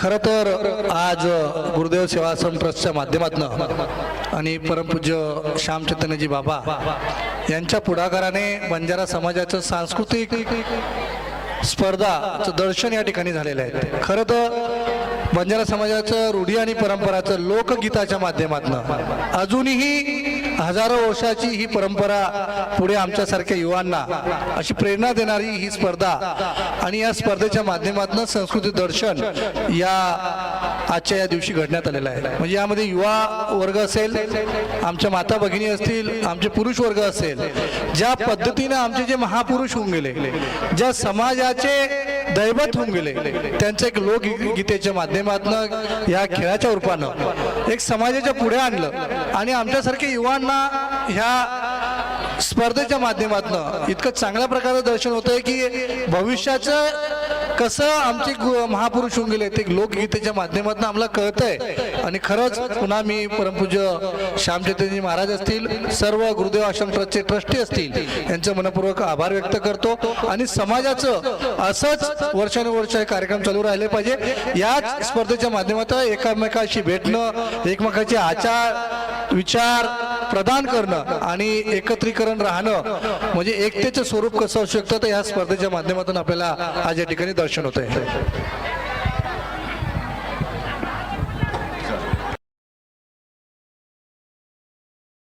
खरं तर आज गुरुदेव सेवाश्रम ट्रस्टच्या माध्यमातून आणि परमपूज्य श्याम चैतन्यजी बाबा यांच्या पुढाकाराने बंजारा समाजाचं सांस्कृतिक स्पर्धाचं दर्शन या ठिकाणी झालेलं आहे। खरं तर बंजारा समाजाचं रूढी आणि परंपराचं लोकगीताच्या माध्यमातून अजूनही हजारो वर्षाची ही परंपरा पुढे आमच्यासारख्या युवांना अशी प्रेरणा देणारी ही स्पर्धा आणि या स्पर्धेच्या माध्यमातून संस्कृती दर्शन या आजच्या या दिवशी घडण्यात आलेलं आहे। म्हणजे यामध्ये युवा वर्ग असेल, आमच्या माता भगिनी असतील, आमचे पुरुष वर्ग असेल, ज्या पद्धतीने आमचे जे महापुरुष होऊन गेले, ज्या समाजाचे दैवत होऊन गेले, त्यांचं एक लोकगीतेच्या माध्यमातून या खेळाच्या रूपानं एक समाजाच्या पुढे आणलं आणि आमच्यासारख्या युवांना ह्या स्पर्धेच्या माध्यमातून इतकं चांगल्या प्रकारे दर्शन होतंय की भविष्याचं कसं आमचे महापुरुष होऊन गेले ते लोकगीतेच्या माध्यमातून आम्हाला कळतंय। आणि खरंच पुन्हा मी परमपूज्य श्याम चैतन्यजी महाराज असतील, सर्व गुरुदेव आश्रम ट्रस्टचे ट्रस्टी असतील, यांचं मनपूर्वक आभार व्यक्त करतो आणि समाजाचं असंच वर्षानुवर्ष हे कार्यक्रम चालू राहिले पाहिजे। याच स्पर्धेच्या माध्यमातून एकमेकांशी भेटणं, एकमेकांचे आचार विचार प्रदान करणं आणि एकत्रीकरण राहणं म्हणजे एकतेचं स्वरूप कसं असू शकतं, तर या स्पर्धेच्या माध्यमातून आपल्याला आज या ठिकाणी दर्शन होत आहे।